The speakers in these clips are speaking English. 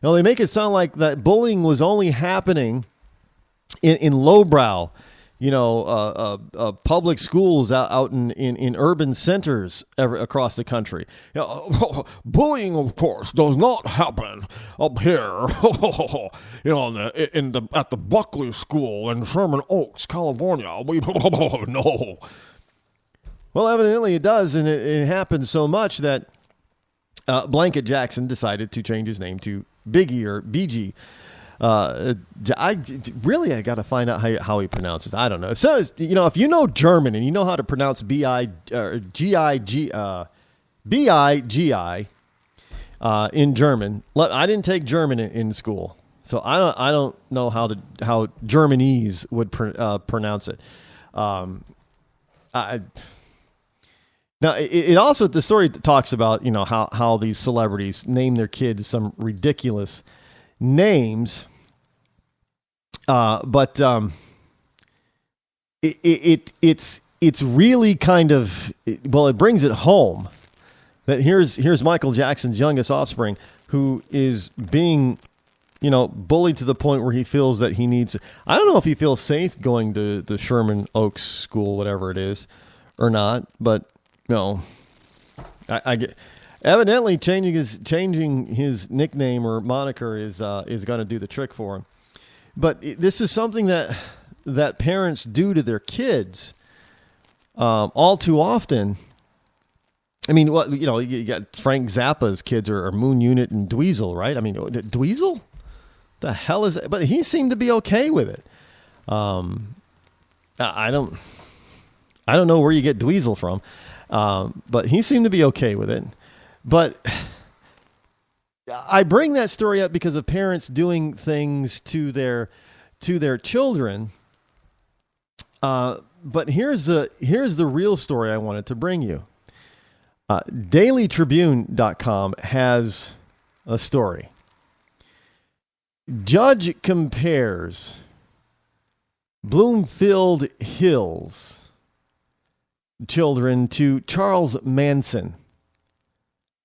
They make it sound like that bullying was only happening in lowbrow, public schools out in urban centers across the country. Bullying, of course, does not happen up here, at the Buckley School in Sherman Oaks, California. No. Well, evidently it does, and it happens so much that Blanket Jackson decided to change his name to Biggie or BG. I got to find out how he pronounces. I don't know. So if you know German and you know how to pronounce Bigi in German. I didn't take German in school, so I don't know how Germanese would pronounce it. Now, it also, the story talks about, how these celebrities name their kids some ridiculous names. But it's really kind of, it brings it home that here's Michael Jackson's youngest offspring who is being, bullied to the point where he feels that he needs, I don't know if he feels safe going to the Sherman Oaks School, whatever it is, or not, but I get, evidently changing his nickname or moniker is going to do the trick for him. But this is something that parents do to their kids all too often. I mean, you got Frank Zappa's kids are Moon Unit and Dweezil, right? I mean, Dweezil? The hell is that? But he seemed to be okay with it. I don't know where you get Dweezil from. But he seemed to be okay with it. But I bring that story up because of parents doing things to their children. But here's the real story I wanted to bring you. DailyTribune.com has a story. Judge compares Bloomfield Hills children to Charles Manson.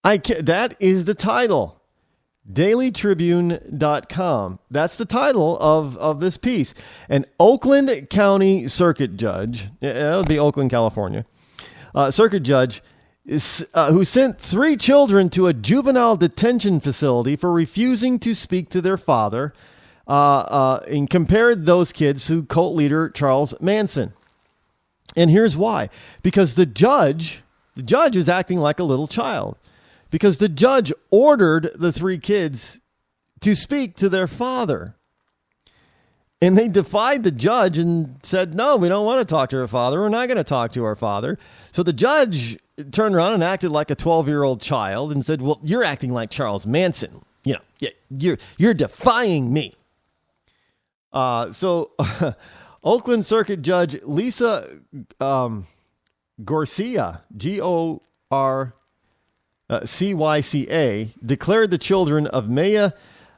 That is the title. DailyTribune.com. That's the title of this piece. An Oakland County Circuit Judge, that would be Oakland, California, Circuit Judge, who sent 3 children to a juvenile detention facility for refusing to speak to their father, and compared those kids to cult leader Charles Manson. And here's why. Because the judge is acting like a little child. Because the judge ordered the 3 kids to speak to their father. And they defied the judge and said, no, we don't want to talk to our father. We're not going to talk to our father. So the judge turned around and acted like a 12-year-old child and said, well, you're acting like Charles Manson. You're defying me. So Oakland Circuit Judge Lisa Garcia, Gorcyca, declared the children of Maya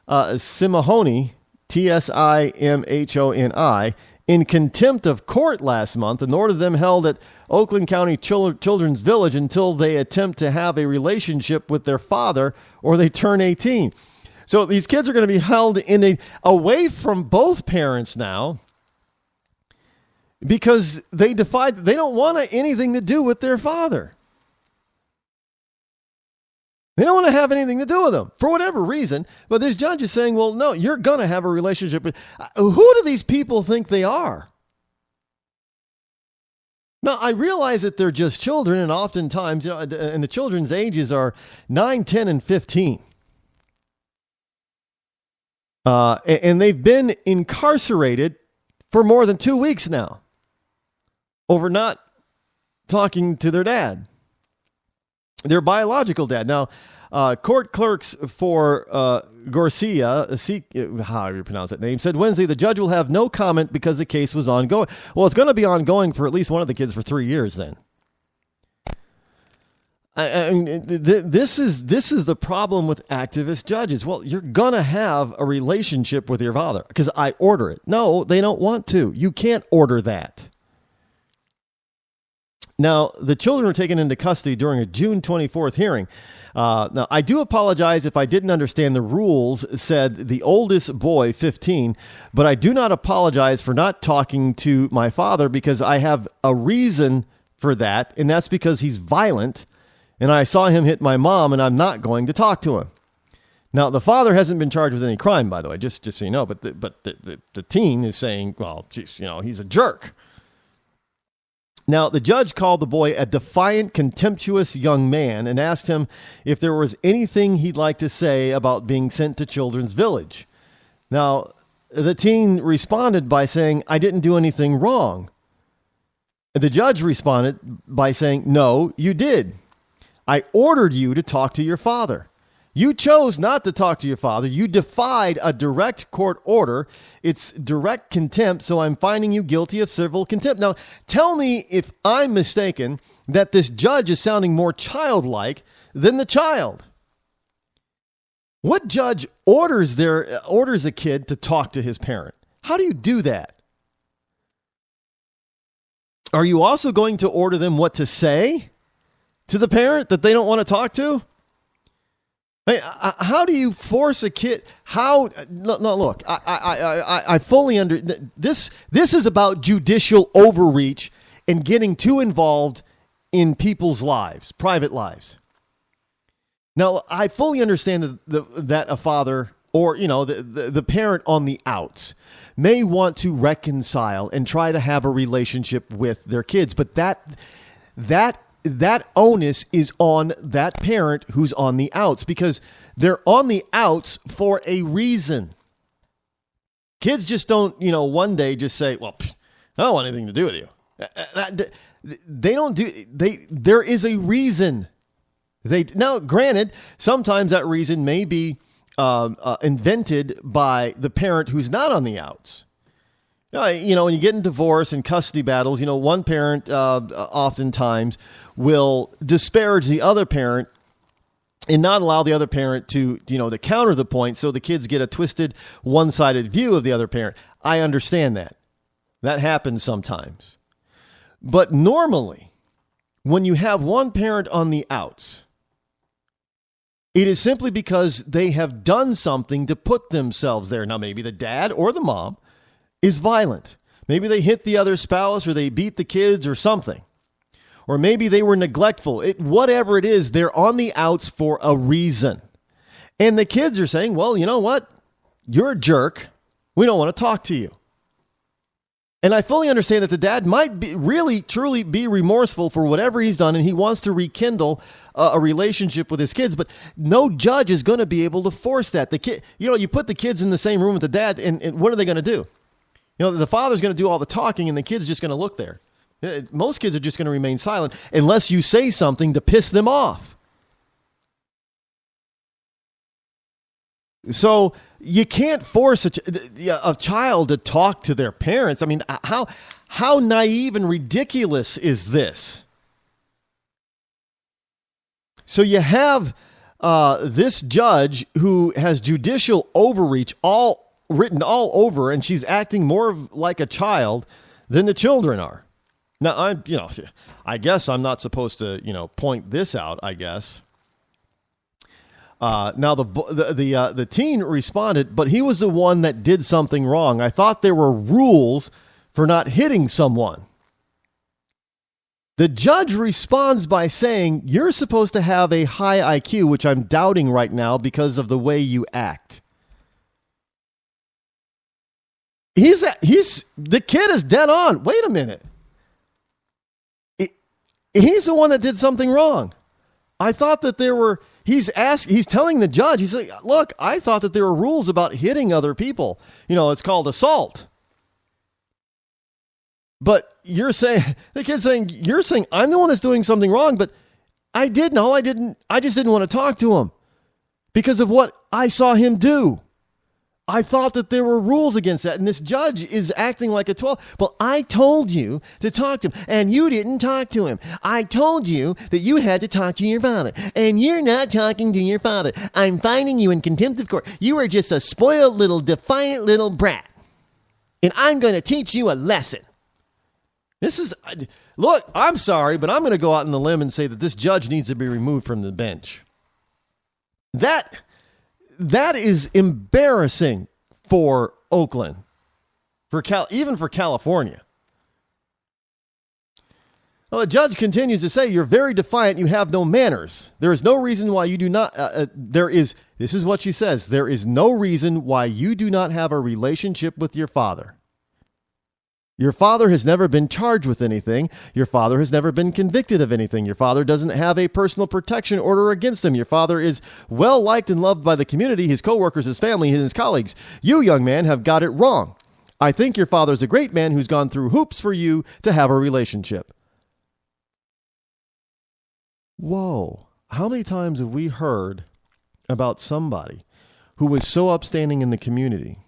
Simahoni, Tsimhoni, in contempt of court last month and ordered them held at Oakland County Children's Village until they attempt to have a relationship with their father or they turn 18. So these kids are going to be held away from both parents now because they don't want anything to do with their father. They don't want to have anything to do with them for whatever reason. But this judge is saying, well, no, you're going to have a relationship with. Who do these people think they are? Now, I realize that they're just children, and oftentimes, and the children's ages are 9, 10, and 15. And they've been incarcerated for more than 2 weeks now over not talking to their dad. Their biological dad. Now, court clerks for Garcia, however you pronounce that name, said Wednesday the judge will have no comment because the case was ongoing. Well, it's going to be ongoing for at least one of the kids for 3 years then. I mean, this is the problem with activist judges. Well, you're going to have a relationship with your father because I order it. No, they don't want to. You can't order that. Now, the children were taken into custody during a June 24th hearing. Now, I do apologize if I didn't understand the rules, said the oldest boy, 15, but I do not apologize for not talking to my father because I have a reason for that, and that's because he's violent, and I saw him hit my mom, and I'm not going to talk to him. Now, the father hasn't been charged with any crime, by the way, just so you know, but the teen is saying, well, geez, he's a jerk. Now, the judge called the boy a defiant, contemptuous young man and asked him if there was anything he'd like to say about being sent to Children's Village. Now, the teen responded by saying, I didn't do anything wrong. The judge responded by saying, no, you did. I ordered you to talk to your father. You chose not to talk to your father. You defied a direct court order. It's direct contempt, so I'm finding you guilty of civil contempt. Now, tell me if I'm mistaken that this judge is sounding more childlike than the child. What judge orders a kid to talk to his parent? How do you do that? Are you also going to order them what to say to the parent that they don't want to talk to? How do you force a kid? Look, I fully this is about judicial overreach and getting too involved in people's lives, private lives. Now, I fully understand that a father or, the parent on the outs may want to reconcile and try to have a relationship with their kids, but that onus is on that parent who's on the outs because they're on the outs for a reason. Kids just don't, one day just say, well, I don't want anything to do with you. They don't there is a reason. Now, granted, sometimes that reason may be invented by the parent who's not on the outs. When you get in divorce and custody battles, one parent oftentimes will disparage the other parent and not allow the other parent to counter the point so the kids get a twisted, one-sided view of the other parent. I understand that. That happens sometimes. But normally, when you have one parent on the outs, it is simply because they have done something to put themselves there. Now, maybe the dad or the mom is violent. Maybe they hit the other spouse or they beat the kids or something. Or maybe they were neglectful. Whatever it is, they're on the outs for a reason. And the kids are saying, well, you know what? You're a jerk. We don't want to talk to you. And I fully understand that the dad might truly be remorseful for whatever he's done, and he wants to rekindle a relationship with his kids. But no judge is going to be able to force that. The kid, you put the kids in the same room with the dad, and what are they going to do? The father's going to do all the talking, and the kid's just going to look there. Most kids are just going to remain silent unless you say something to piss them off. So you can't force a child to talk to their parents. I mean, how naive and ridiculous is this? So you have this judge who has judicial overreach written all over, and she's acting more like a child than the children are. Now, I guess I'm not supposed to, point this out, I guess. Now, the teen responded, but he was the one that did something wrong. I thought there were rules for not hitting someone. The judge responds by saying, you're supposed to have a high IQ, which I'm doubting right now because of the way you act. The kid is dead on. Wait a minute. He's the one that did something wrong. I thought that he's telling the judge, he's like, look, I thought that there were rules about hitting other people. It's called assault. But the kid's saying, you're saying I'm the one that's doing something wrong, but I didn't. I just didn't want to talk to him because of what I saw him do. I thought that there were rules against that, and this judge is acting like a 12. Well, I told you to talk to him, and you didn't talk to him. I told you that you had to talk to your father, and you're not talking to your father. I'm finding you in contempt of court. You are just a spoiled little, defiant little brat, and I'm going to teach you a lesson. Look, I'm sorry, but I'm going to go out on the limb and say that this judge needs to be removed from the bench. That is embarrassing for Oakland, even for California. Well, the judge continues to say, you're very defiant. You have no manners. There is no reason why you do not. This is what she says. There is no reason why you do not have a relationship with your father. Your father has never been charged with anything. Your father has never been convicted of anything. Your father doesn't have a personal protection order against him. Your father is well liked and loved by the community, his coworkers, his family, and his colleagues. You, young man, have got it wrong. I think your father's a great man who's gone through hoops for you to have a relationship. Whoa. How many times have we heard about somebody who was so upstanding in the community,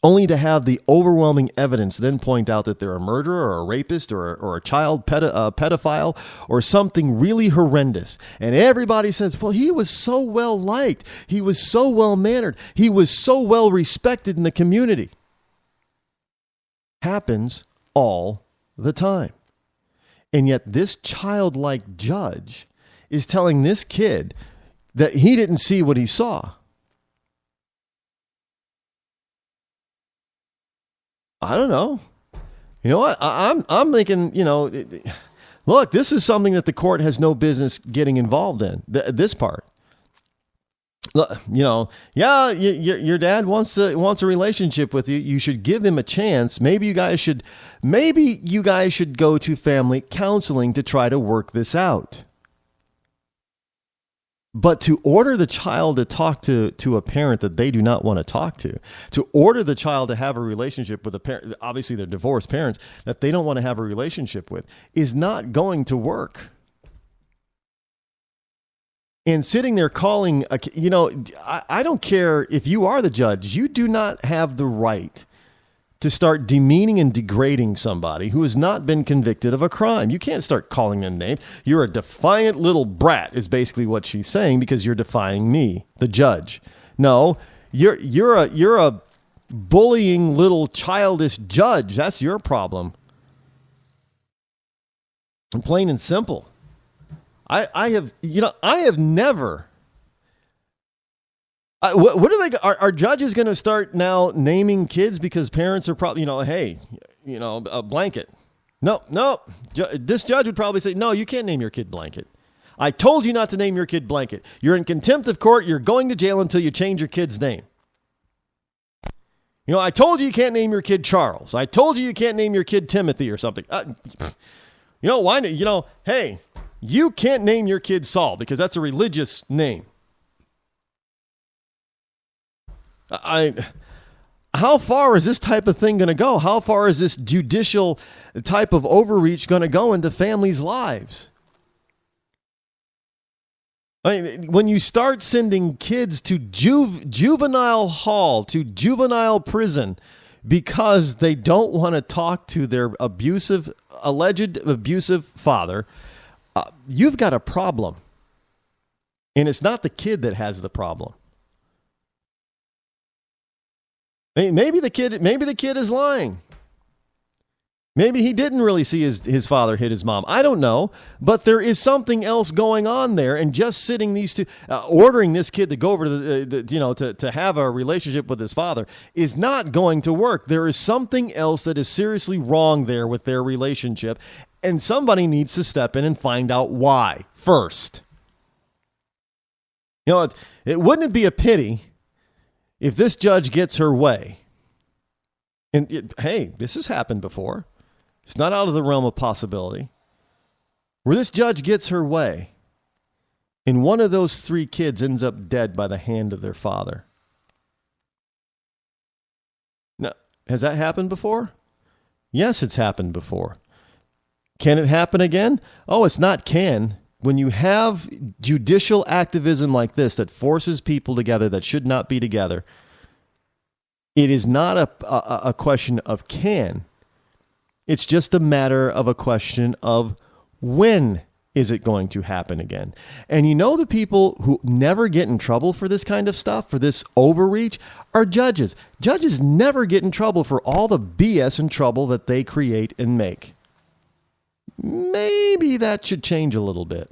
only to have the overwhelming evidence then point out that they're a murderer or a rapist or a child pedophile or something really horrendous. And everybody says, well, he was so well liked. He was so well mannered. He was so well respected in the community. Happens all the time. And yet this childlike judge is telling this kid that he didn't see what he saw. I don't know. You know what? I'm thinking, look, this is something that the court has no business getting involved in, this part. Look, your dad wants a relationship with you. You should give him a chance. Maybe you guys should go to family counseling to try to work this out. But to order the child to talk to a parent that they do not want to talk to order the child to have a relationship with a parent, obviously they're divorced parents, that they don't want to have a relationship with, is not going to work. And sitting there calling, I don't care if you are the judge, you do not have the right to start demeaning and degrading somebody who has not been convicted of a crime. You can't start calling them names. You're a defiant little brat is basically what she's saying, because you're defying me, the judge. No, you're a bullying little childish judge. That's your problem. Plain and simple. I have never. What are they? Are judges going to start now naming kids because parents are probably, a blanket? No. This judge would probably say, no, you can't name your kid Blanket. I told you not to name your kid Blanket. You're in contempt of court. You're going to jail until you change your kid's name. I told you can't name your kid Charles. I told you can't name your kid Timothy or something. Why? Hey. You can't name your kid Saul because that's a religious name. How far is this type of thing going to go? How far is this judicial type of overreach going to go into families' lives? When you start sending kids to juvenile hall, to juvenile prison, because they don't want to talk to their alleged abusive father, you've got a problem. And it's not the kid that has the problem. Maybe the kid is lying. Maybe he didn't really see his father hit his mom. I don't know. But there is something else going on there. And just sitting these two, ordering this kid to go over to to have a relationship with his father is not going to work. There is something else that is seriously wrong there with their relationship. And somebody needs to step in and find out why first. Wouldn't it be a pity if this judge gets her way? And hey, this has happened before. It's not out of the realm of possibility. Where this judge gets her way, and one of those three kids ends up dead by the hand of their father. Now, has that happened before? Yes, it's happened before. Can it happen again? Oh, it's not can. When you have judicial activism like this that forces people together that should not be together, it is not a question of can. It's just a matter of a question of when is it going to happen again. And the people who never get in trouble for this kind of stuff, for this overreach, are judges. Judges never get in trouble for all the BS and trouble that they create and make. Maybe that should change a little bit.